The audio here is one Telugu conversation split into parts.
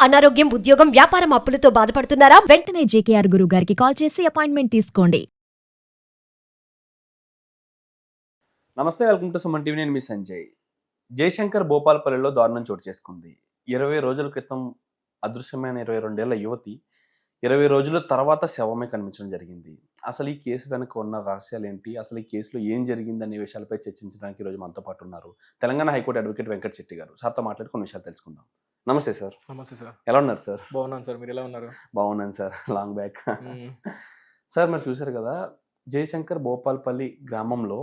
అనారోగ్యం, ఉద్యోగం, వ్యాపారం అప్పులతో బాధపడుతున్నారా? వెంటనే జేకేఆర్ గురువు గారికి కాల్ చేసి అపాయింట్మెంట్ తీసుకోండి. నమస్తే, వెల్కమ్ టు సుమన్ టీవీ. నేను మీ సంజయ్. జయశంకర్ భూపాలపల్లిలో దారుణం చోటు చేసుకుంది. 20 రోజుల క్రితం అదృశ్యమైన 22 ఏళ్ల యువతి 20 రోజుల తర్వాత శవమే కనిపించడం జరిగింది. అసలు ఈ కేసు వెనుక ఉన్న రహస్యాలు ఏంటి, అసలు ఈ కేసులో ఏం జరిగింది అనే విషయాలపై చర్చించడానికి ఈరోజు మనతో పాటు ఉన్నారు తెలంగాణ హైకోర్టు అడ్వకేట్ వెంకట శెట్టి గారు. సార్తో మాట్లాడి కొన్ని విషయాలు తెలుసుకుందాం. నమస్తే సార్. నమస్తే సార్. ఎలా ఉన్నారు సార్? బాగున్నాను సార్, మీరు ఎలా ఉన్నారు? బాగున్నాను సార్, లాంగ్ బ్యాక్. సార్, మీరు చూశారు కదా, జయశంకర్ భూపాలపల్లి గ్రామంలో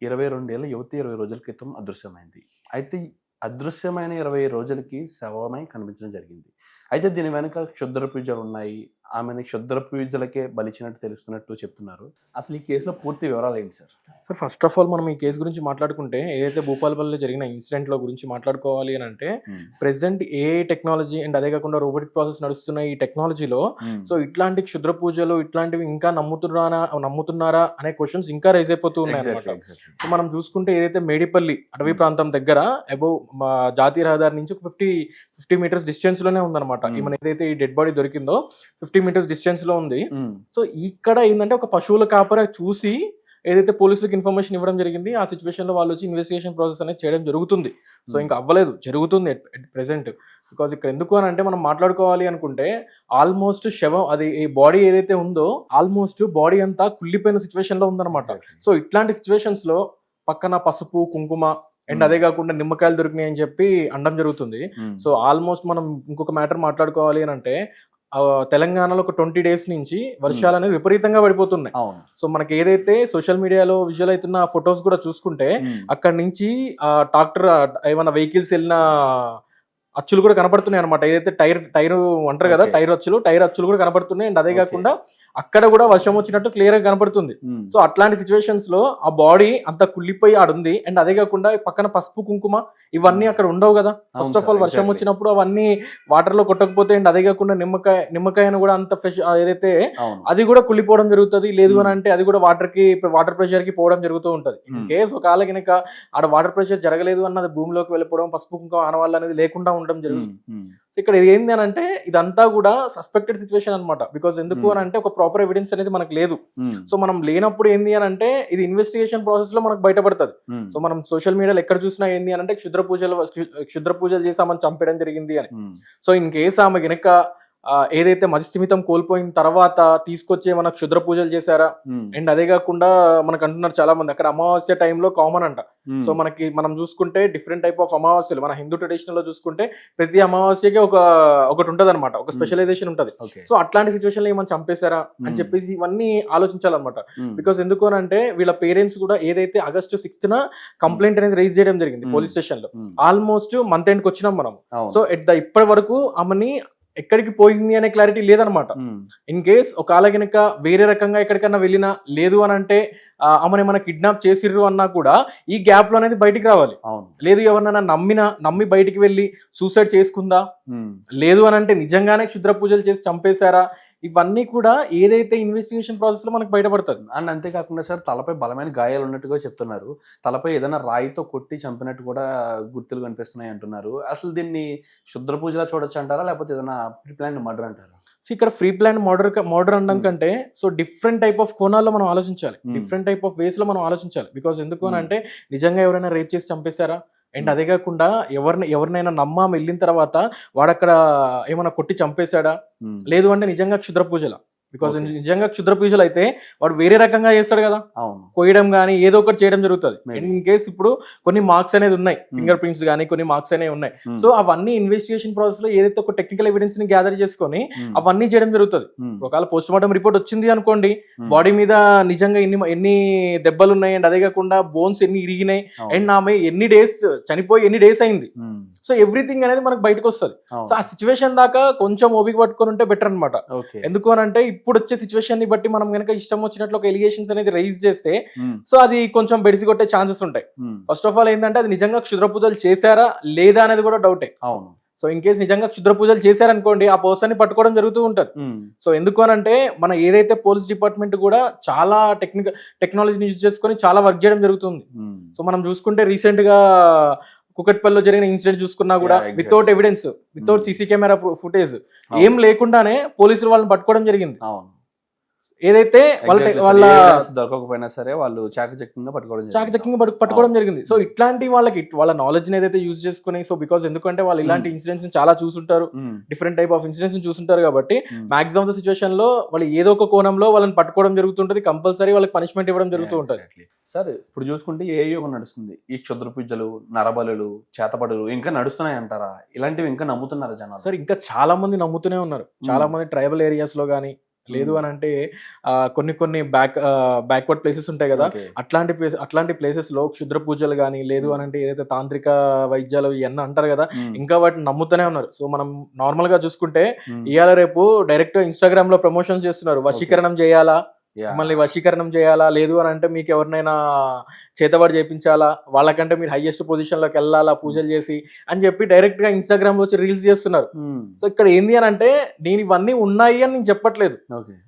22 ఏళ్ల యువతి 20 రోజుల క్రితం అదృశ్యమైంది. అయితే అదృశ్యమైన 20 రోజులకి శవమై కనిపించడం జరిగింది. అయితే దీని వెనుక క్షుద్ర పూజలు ఉన్నాయి. ఆమెను క్షుద్ర పూజలకే బలిచినట్టు తెలుస్తున్నట్టు చెప్తున్నారు. అసలు ఈ కేసులో పూర్తి వివరాలు ఏంటి sir? Sir, first of all మనం ఈ కేసు గురించి మాట్లాడుకుంటే, ఏదైతే భూపాలపల్లిలో జరిగిన ఇన్సిడెంట్లో గురించి మాట్లాడుకోవాలి అని అంటే, ప్రెసెంట్ ఏఐ టెక్నాలజీ అండ్ అదే కాకుండా రోబోటిక్ ప్రాసెస్ నడుస్తున్న ఈ టెక్నాలజీలో సో ఇట్లాంటి క్షుద్ర పూజలు ఇట్లాంటివి ఇంకా నమ్ముతున్నారా అనే క్వశ్చన్స్ ఇంకా రైజ్ అయిపోతూ ఉన్నాయి అనమాట. సో మనం చూసుకుంటే ఏదైతే మేడిపల్లి అటవీ ప్రాంతం దగ్గర అబౌవ్ జాతీయ రహదారి నుంచి 50 మీటర్స్ డిస్టెన్స్ లోనే ఉందన్నమాట. ఈమె ఏదైతే ఈ డెడ్ బాడీ దొరికిందో 50 మీటర్స్ డిస్టెన్స్ లో ఉంది. సో ఇక్కడ ఏంటంటే ఒక పశువుల కాపర చూసి ఏదైతే పోలీసులకు ఇన్ఫర్మేషన్ ఇవ్వడం జరిగింది, ఆ సిచ్యువేషన్ లో వాళ్ళు వచ్చి ఇన్వెస్టిగేషన్ ప్రాసెస్ అనేది చేయడం జరుగుతుంది. సో ఇంకా అవ్వలేదు, జరుగుతుంది ఎట్ ప్రెసెంట్. బికాజ్ ఇక్కడ ఎందుకు అని అంటే, మనం మాట్లాడుకోవాలి అనుకుంటే ఆల్మోస్ట్ శవం, అది ఈ బాడీ ఏదైతే ఉందో ఆల్మోస్ట్ బాడీ అంతా కుళ్ళిపోయిన సిచ్యువేషన్ లో ఉందన్నమాట. సో ఇట్లాంటి సిచ్యువేషన్స్ లో పక్కన పసుపు, కుంకుమ అండ్ అదే కాకుండా నిమ్మకాయలు దొరికినాయి అని చెప్పి అనడం జరుగుతుంది. సో ఆల్మోస్ట్ మనం ఇంకొక మ్యాటర్ మాట్లాడుకోవాలి అని అంటే, తెలంగాణలో ఒక 20 days నుంచి వర్షాలు అనేది విపరీతంగా పడిపోతున్నాయి. సో మనకి ఏదైతే సోషల్ మీడియాలో విజువల్ అవుతున్న ఫొటోస్ కూడా చూసుకుంటే, అక్కడ నుంచి ట్రాక్టర్ ఏమైనా వెహికల్స్ వెళ్ళిన అచ్చులు కూడా కనపడుతున్నాయి అనమాట. ఏదైతే టైర్ అంటారు కదా, టైర్ అచ్చులు కూడా కనపడుతున్నాయి. అండ్ అదే కాకుండా అక్కడ కూడా వర్షం వచ్చినట్టు క్లియర్ గా కనపడుతుంది. సో అట్లాంటి సిచ్యువేషన్స్ లో ఆ బాడీ అంతా కుళ్ళిపోయి ఆడుంది. అండ్ అదే కాకుండా పక్కన పసుపు, కుంకుమ ఇవన్నీ అక్కడ ఉండవు కదా. ఫస్ట్ ఆఫ్ ఆల్ వర్షం వచ్చినప్పుడు అవన్నీ వాటర్ లో కొట్టకపోతే, అండ్ అదే కాకుండా నిమ్మకాయను కూడా అంత ఫ్రెష్ ఏదైతే అది కూడా కుళ్ళిపోవడం జరుగుతుంది. లేదు అని అంటే అది కూడా వాటర్ ప్రెషర్ కి పోవడం జరుగుతూ ఉంటది. ఇన్ కేసు ఒకవేళ కనుక ఆడ వాటర్ ప్రెషర్ జరగలేదు అన్నది భూమిలోకి వెళ్ళిపోవడం, పసుపు కుంకుమ ఆనవాళ్ళు అనేది లేకుండా ఉండడం జరుగుతుంది. సో ఇక్కడ ఏంది అని అంటే, ఇదంతా కూడా సస్పెక్టెడ్ సిచ్యువేషన్ అనమాట. బికాస్ ఎందుకు అని అంటే, ఒక ప్రాపర్ ఎవిడెన్స్ అనేది మనకు లేదు. సో మనం లేనప్పుడు ఏంది అని అంటే, ఇది ఇన్వెస్టిగేషన్ ప్రాసెస్ లో మనకు బయటపడుతుంది. సో మనం సోషల్ మీడియాలో ఎక్కడ చూసినా ఏంది అని అంటే, క్షుద్ర పూజలు చేసి ఆమెను చంపేయడం జరిగింది అని. సో ఇన్ కేసు ఆమె గనక ఏదైతే మతిస్థిమితం కోల్పోయిన తర్వాత తీసుకొచ్చి ఏమైనా క్షుద్ర పూజలు చేశారా, అండ్ అదే కాకుండా మనకు అంటున్నారు చాలా మంది అక్కడ అమావాస్య టైంలో కామన్ అంట. సో మనం చూసుకుంటే డిఫరెంట్ టైప్ ఆఫ్ అమావాస్యలు మన హిందూ ట్రెడిషనల్ లో చూసుకుంటే ప్రతి అమావాస్యకి ఒకటి ఉంటది అనమాట, ఒక స్పెషలైజేషన్ ఉంటది. సో అట్లాంటి సిచ్యువేషన్ లో ఏమైనా చంపేశారా అని చెప్పేసి ఇవన్నీ ఆలోచించాలన్నమాట. బికాస్ ఎందుకు అని అంటే, వీళ్ళ పేరెంట్స్ కూడా ఏదైతే August 6th కంప్లైంట్ అనేది రైజ్ చేయడం జరిగింది పోలీస్ స్టేషన్ లో. ఆల్మోస్ట్ మంత్ ఎండ్ కి వచ్చినాం మనం. సో ఇప్పటి వరకు ఆమెని ఎక్కడికి పోయింది అనే క్లారిటీ లేదనమాట. ఇన్ కేస్ ఒకవేళ కనుక వేరే రకంగా ఎక్కడికన్నా వెళ్ళినా, లేదు అని అంటే ఆమెను ఏమైనా కిడ్నాప్ చేసిర్రు అన్నా కూడా ఈ గ్యాప్ లో అనేది బయటికి రావాలి. లేదు ఎవరినైనా నమ్మి బయటికి వెళ్ళి సూసైడ్ చేసుకుందా, లేదు అని అంటే నిజంగానే క్షుద్ర పూజలు చేసి చంపేశారా, ఇవన్నీ కూడా ఏదైతే ఇన్వెస్టిగేషన్ ప్రాసెస్ లో మనకు బయటపడుతుంది. అండ్ అంతేకాకుండా సార్, తలపై బలమైన గాయాలు ఉన్నట్టుగా చెప్తున్నారు. తలపై ఏదైనా రాయితో కొట్టి చంపినట్టు కూడా గుర్తులు కనిపిస్తున్నాయి అంటున్నారు. అసలు దీన్ని క్షుద్ర పూజలా చూడొచ్చు అంటారా, లేకపోతే ఏదైనా ప్రీ ప్లాన్ మర్డర్ అంటారా? ఇక్కడ ఫ్రీ ప్లాన్ మర్డర్ అనడం కంటే, సో డిఫరెంట్ టైప్ ఆఫ్ కోణాల్లో మనం ఆలోచించాలి, డిఫరెంట్ టైప్ ఆఫ్ వేస్ లో మనం ఆలోచించాలి. బికాస్ ఎందుకు అని అంటే, నిజంగా ఎవరైనా రేప్ చేసి చంపేశారా, అండ్ అదే కాకుండా ఎవరినైనా నమ్మాము వెళ్ళిన తర్వాత వాడక్కడ ఏమైనా కొట్టి చంపేశాడా, లేదు అంటే నిజంగా క్షుద్ర పూజల. బికాస్ నిజంగా క్షుద్ర పూజలు అయితే వాడు వేరే రకంగా చేస్తాడు కదా, కోయడం కానీ ఏదో ఒకటి చేయడం జరుగుతుంది. ఇన్ కేస్ ఇప్పుడు కొన్ని మార్క్స్ అనేది ఉన్నాయి, ఫింగర్ ప్రింట్స్ కానీ కొన్ని మార్క్స్ అనేవి ఉన్నాయి. సో అవన్నీ ఇన్వెస్టిగేషన్ ప్రాసెస్ లో ఏదైతే ఒక టెక్నికల్ ఎవిడెన్స్ ని గ్యాదర్ చేసుకొని అవన్నీ చేయడం జరుగుతుంది. ఒకవేళ పోస్ట్ మార్టం రిపోర్ట్ వచ్చింది అనుకోండి, బాడీ మీద నిజంగా ఎన్ని దెబ్బలు ఉన్నాయి, అండ్ అదే కాకుండా బోన్స్ ఎన్ని ఇరిగినాయి, అండ్ ఆమె చనిపోయి ఎన్ని డేస్ అయింది, సో ఎవ్రీథింగ్ అనేది మనకు బయటకు వస్తుంది. సో ఆ సిచ్యువేషన్ దాకా కొంచెం ఓపిక పట్టుకొని ఉంటే బెటర్ అనమాట. ఎందుకు అని అంటే, ఇప్పుడు వచ్చే సిచ్యువేషన్ ని బట్టి మనం కనుక ఇష్టం వచ్చినట్లు ఒక ఎలిగేషన్స్ అనేది రైజ్ చేస్తే, సో అది కొంచెం బెడిసి కొట్టే ఛాన్సెస్ ఉంటాయి. ఫస్ట్ ఆఫ్ ఆల్ ఏంటంటే, అది నిజంగా క్షుద్ర పూజలు చేశారా లేదా అనేది కూడా డౌటే. సో ఇన్ కేసు నిజంగా క్షుద్ర పూజలు చేశారనుకోండి, ఆ పర్సన్ ని పట్టుకోవడం జరుగుతూ ఉంటుంది. సో ఎందుకు అని అంటే, మన ఏదైతే పోలీస్ డిపార్ట్మెంట్ కూడా చాలా టెక్నాలజీని యూజ్ చేసుకొని చాలా వర్క్ చేయడం జరుగుతుంది. సో మనం చూసుకుంటే రీసెంట్ గా కుకట్పల్లిలో జరిగిన ఇన్సిడెంట్ చూసుకున్నా కూడా Yeah, exactly. Without evidence, without CC camera footage, ఏం లేకుండానే పోలీసులు వాళ్ళని పట్టుకోవడం జరిగింది. అవును, ఏదైతే వాళ్ళ దొరకకపోయినా సరే వాళ్ళు చాకచక్యంగా చాకచక్యంగా పట్టుకోవడం జరిగింది. సో ఇట్లాంటి వాళ్ళకి వాళ్ళ నాలెడ్జ్ ఏదైతే యూజ్ చేసుకుని, సో బికాస్ ఎందుకంటే వాళ్ళు ఇలాంటి ఇన్సిడెంట్స్ చాలా చూసుంటారు, డిఫరెంట్ టైప్ ఆఫ్ ఇన్సిడెంట్స్ చూసుంటారు కాబట్టి మాక్సిమం ఆఫ్ ద సిచువేషన్ లో వాళ్ళు ఏదో ఒక కోణంలో వాళ్ళని పట్టుకోవడం జరుగుతుంటది, కంపల్సరీ వాళ్ళకి పనిష్మెంట్ ఇవ్వడం జరుగుతూ ఉంటది. సార్ ఇప్పుడు చూసుకుంటే ఏ యోగం నడుస్తుంది, ఈ క్షుద్ర పూజలు, నరబలులు, చేతబడులు ఇంకా నడుస్తున్నాయి అంటారా? ఇలాంటివి ఇంకా నమ్ముతున్నారు జనాలు? సార్ ఇంకా చాలా మంది నమ్ముతూనే ఉన్నారు. చాలా మంది ట్రైబల్ ఏరియాస్ లో గానీ, లేదు అని అంటే కొన్ని బ్యాక్వర్డ్ ప్లేసెస్ ఉంటాయి కదా, అట్లాంటి ప్లేసెస్ లో క్షుద్ర పూజలు కానీ, లేదు అని అంటే ఏదైతే తాంత్రిక వైద్యాలు ఇవన్నీ అంటారు కదా, ఇంకా వాటిని నమ్ముతూనే ఉన్నారు. సో మనం నార్మల్ గా చూసుకుంటే ఇవాళ రేపు డైరెక్ట్ ఇన్స్టాగ్రామ్ లో ప్రమోషన్స్ చేస్తున్నారు, వశీకరణం చేయాలా, మళ్ళీ వశీకరణం చేయాలా, లేదు అని అంటే మీకు ఎవరినైనా చేతబడి చేయించాలా, వాళ్ళకంటే మీరు హైయెస్ట్ పొజిషన్ లోకి వెళ్ళాలా పూజలు చేసి అని చెప్పి డైరెక్ట్ గా ఇన్స్టాగ్రామ్ లో వచ్చి రీల్స్ చేస్తున్నారు. సో ఇక్కడ ఏంది అని అంటే నేను ఇవన్నీ ఉన్నాయి అని నేను చెప్పట్లేదు,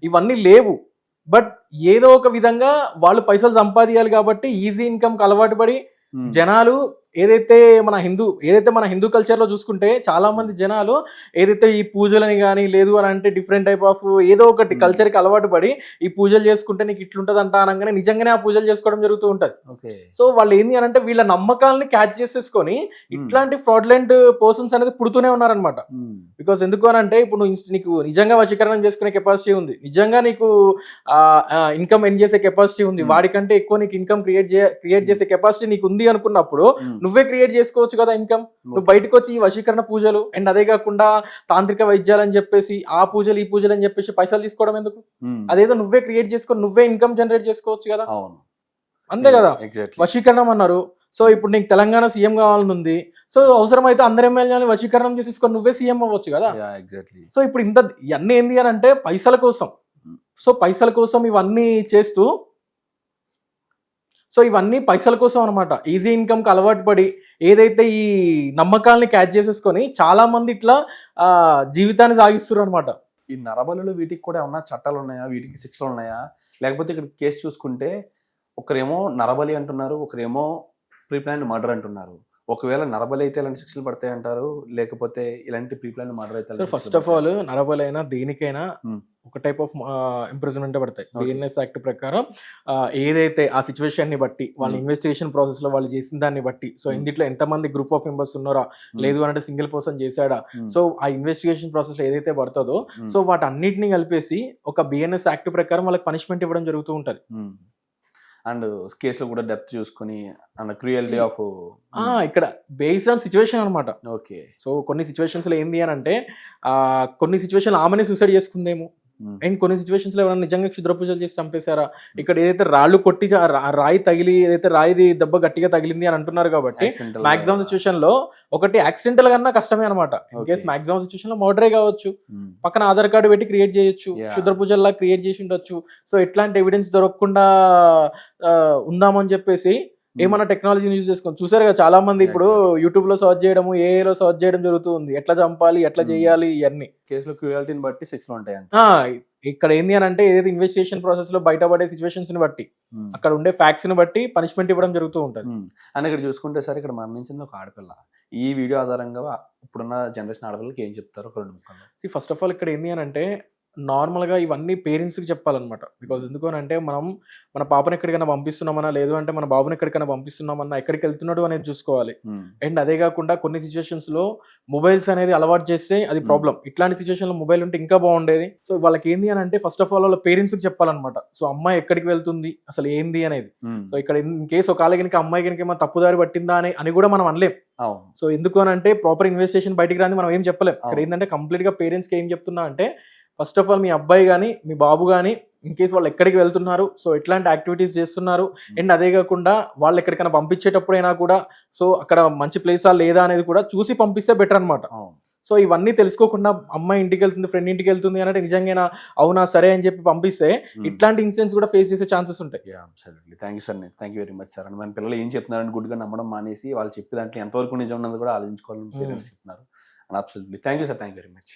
ఇవన్నీ లేవు, బట్ ఏదో ఒక విధంగా వాళ్ళు పైసలు సంపాదించాలి కాబట్టి ఈజీ ఇన్కమ్ కి అలవాటు పడి జనాలు ఏదైతే మన హిందూ కల్చర్ లో చూసుకుంటే చాలా మంది జనాలు ఏదైతే ఈ పూజలని కానీ, లేదు అని అంటే డిఫరెంట్ టైప్ ఆఫ్ ఏదో ఒకటి కల్చర్ కి అలవాటు పడి ఈ పూజలు చేసుకుంటే నీకు ఇట్లుంటది అంట అనగానే నిజంగానే ఆ పూజలు చేసుకోవడం జరుగుతూ ఉంటది. సో వాళ్ళు ఏంది అని అంటే వీళ్ళ నమ్మకాలని క్యాచ్ చేసేసుకొని ఇట్లాంటి ఫ్రాడ్లెంట్ పర్సన్స్ అనేది పుడుతూనే ఉన్నారనమాట. బికాస్ ఎందుకు అని అంటే ఇప్పుడు నీకు నిజంగా వశీకరణం చేసుకునే కెపాసిటీ ఉంది, నిజంగా నీకు ఇన్కమ్ ఎర్న్ చేసే కెపాసిటీ ఉంది, వాడికంటే ఎక్కువ నీకు ఇన్కమ్ క్రియేట్ చేసే కెపాసిటీ నీకు ఉంది అనుకున్నప్పుడు నువ్వే క్రియేట్ చేసుకోవచ్చు కదా ఇన్కమ్. నువ్వు బయటకు వచ్చి ఈ వశీకరణ పూజలు అండ్ అదే కాకుండా తాంత్రిక వైద్యాలు అని చెప్పేసి ఆ పూజలు ఈ పూజలు అని చెప్పేసి పైసలు తీసుకోవడం ఎందుకు? అదేదో నువ్వే క్రియేట్ చేసుకొని నువ్వే ఇన్కమ్ జనరేట్ చేసుకోవచ్చు కదా. అంతే కదా, వశీకరణం అన్నారు. సో ఇప్పుడు నీకు తెలంగాణ సీఎం కావాలని ఉంది, సో అవసరమైతే అందరు ఎమ్మెల్యేలని వశీకరణం చేసేసుకొని నువ్వే సీఎం అవ్వచ్చు కదా. సో ఇప్పుడు ఇవన్నీ ఏంది అని అంటే పైసల కోసం. సో పైసల కోసం ఇవన్నీ చేస్తూ, సో ఇవన్నీ పైసల కోసం అనమాట. ఈజీ ఇన్కమ్ కి అలవాటు పడి ఏదైతే ఈ నమ్మకాలని క్యాచ్ చేసేసుకొని చాలా మంది ఇట్లా జీవితాన్ని సాగిస్తున్నారు అనమాట. ఈ నరబలులు వీటికి కూడా ఏమన్నా చట్టాలు ఉన్నాయా, వీటికి శిక్షలు ఉన్నాయా? లేకపోతే ఇక్కడ కేసు చూసుకుంటే ఒకరేమో నరబలి అంటున్నారు, ఒకరేమో ప్రీ ప్లాన్డ్ మర్డర్ అంటున్నారు. ఒకవేళ నరబలి అయితే ఇలాంటి శిక్షలు పడతాయి అంటారు, లేకపోతే ఇలాంటి ప్రీ ప్లాన్డ్ మర్డర్ అయితే? ఫస్ట్ ఆఫ్ ఆల్ నరబలి అయినా దేనికైనా ఒక టైప్ ఆఫ్ ఇంప్రిజన్మెంట్ పడతాయి. బిఎన్ఎస్ యాక్ట్ ప్రకారం ఏదైతే ఆ సిచ్యువేషన్ ని బట్టి వాళ్ళ ఇన్వెస్టిగేషన్ ప్రాసెస్ లో వాళ్ళు చేసిన దాన్ని బట్టి, సో ఇందులో ఎంతమంది గ్రూప్ ఆఫ్ మెంబర్స్ ఉన్నారా, లేదు అంటే సింగిల్ పర్సన్ చేశాడా, సో ఆ ఇన్వెస్టిగేషన్ ప్రాసెస్ లో ఏదైతే పడుతుందో సో వాటి అన్నిటిని కలిపేసి ఒక బిఎన్ఎస్ యాక్ట్ ప్రకారం వాళ్ళకి పనిష్మెంట్ ఇవ్వడం జరుగుతూ ఉంటది. అండ్ కేసులో కూడా డెప్త్ చూసుకొని అండ్ క్రూయల్టీ ఆఫ్ ఇక్కడ బేస్డ్ ఆన్ సిచ్యువేషన్ అనమాట. ఓకే, సో కొన్ని సిచ్యువేషన్స్ లో ఏంది అని అంటే కొన్ని సిచ్యువేషన్ ఆమెనే సూసైడ్ చేసుకుందేమో, అండ్ కొన్ని సిచ్యువేషన్స్ లో ఎవరైనా నిజంగా క్షుద్ర పూజలు చేసి చంపేశారా, ఇక్కడ ఏదైతే రాళ్ళు కొట్టి రాయి తగిలి ఏదైతే రాయిది దెబ్బ గట్టిగా తగిలింది అని అంటున్నారు కాబట్టి మాక్సిమం సిచ్యువేషన్ లో ఒకటి యాక్సిడెంటల్ కన్నా కష్టమే అనమాట. ఇన్ కేస్ మాక్సిమం సిచ్యువేషన్ లో మర్డరే కావచ్చు, పక్కన ఆధార్ కార్డు పెట్టి క్రియేట్ చేయొచ్చు, క్షుద్ర పూజల్లా క్రియేట్ చేసి ఉండొచ్చు. సో ఎట్లాంటి ఎవిడెన్స్ దొరకకుండా ఉందామని చెప్పేసి ఏమన్నా టెక్నాలజీని యూజ్ చేసుకొని చూసారు కదా చాలా మంది ఇప్పుడు యూట్యూబ్ లో సర్చ్ చేయడము, ఏఐలో సర్చ్ చేయడం జరుగుతుంది, ఎట్లా చంపాలి ఎట్లా చేయాలి ఇవన్నీ. కేసులో క్రూయల్టీని బట్టి శిక్షలు ఉంటాయి. ఇక్కడ ఏంది అని అంటే ఏదైతే ఇన్వెస్టిగేషన్ ప్రాసెస్ లో బయటపడే సిచ్యువేషన్స్ ని బట్టి అక్కడ ఉండే ఫ్యాక్ట్స్ ని బట్టి పనిష్మెంట్ ఇవ్వడం జరుగుతూ ఉంటుంది. అండ్ ఇక్కడ చూసుకుంటే సరే ఇక్కడ మరణించింది ఒక ఆడపిల్ల. ఈ వీడియో ఆధారంగా ఇప్పుడున్న జనరేషన్ ఆడపిల్లకి ఏం చెప్తారు? ఫస్ట్ ఆఫ్ ఆల్ ఇక్కడ ఏంది అని అంటే నార్మల్గా ఇవన్నీ పేరెంట్స్కి చెప్పాలన్నమాట. బికాజ్ ఎందుకు అని అంటే మనం మన పాపను ఎక్కడికైనా పంపిస్తున్నామన్నా, లేదు అంటే మన బాబుని ఎక్కడికైనా పంపిస్తున్నామన్నా ఎక్కడికి వెళ్తున్నాడు అనేది చూసుకోవాలి. అండ్ అదే కాకుండా కొన్ని సిచ్యువేషన్స్లో మొబైల్స్ అనేది అలవాటు చేస్తే అది ప్రాబ్లం. ఇట్లాంటి సిచ్యువేషన్లో మొబైల్ ఉంటే ఇంకా బాగుండేది. సో వాళ్ళకి ఏంది అని అంటే ఫస్ట్ ఆఫ్ ఆల్ వాళ్ళ పేరెంట్స్కి చెప్పాలన్నమాట. సో అమ్మాయి ఎక్కడికి వెళ్తుంది అసలు ఏంది అనేది. సో ఇక్కడ ఇన్ కేసు ఒకవేళ కనుక అమ్మాయి కనుక ఏమైనా తప్పుదారి పట్టిందా అని కూడా మనం అనలేం. సో ఎందుకు అని అంటే ప్రాపర్ ఇన్వెస్టిగేషన్ బయటికి రాని మనం ఏం చెప్పలేం. ఇక్కడ ఏంటంటే కంప్లీట్గా పేరెంట్స్కి ఏం చెప్తున్నా అంటే ఫస్ట్ ఆఫ్ ఆల్ మీ అబ్బాయి కానీ మీ బాబు కానీ ఇన్ కేసు వాళ్ళు ఎక్కడికి వెళ్తున్నారు, సో ఎట్లాంటి యాక్టివిటీస్ చేస్తున్నారు, అండ్ అదే కాకుండా వాళ్ళు ఎక్కడికైనా పంపించేటప్పుడైనా కూడా సో అక్కడ మంచి ప్లేసా లేదా అనేది కూడా చూసి పంపిస్తే బెటర్ అనమాట. సో ఇవన్నీ తెలుసుకోకుండా అమ్మాయి ఇంటికి వెళ్తుంది, ఫ్రెండ్ ఇంటికి వెళ్తుంది అంటే నిజంగా అవునా సరే అని చెప్పి పంపిస్తే ఇట్లాంటి ఇన్సిడెంట్స్ కూడా ఫేస్ చేసే ఛాన్సెస్ ఉంటాయి. Thank you sir, thank you very much sir. And మన పిల్లలు ఏం చెప్తున్నారని గుడ్గా నమ్మడం మానేసి వాళ్ళు చెప్పే దాంట్లో ఎంతవరకు నిజం ఉన్నది కూడా ఆలోచించుకోవాలని పేరెంట్స్ చెప్తున్నారు. Absolutely thank you sir, thank you very much.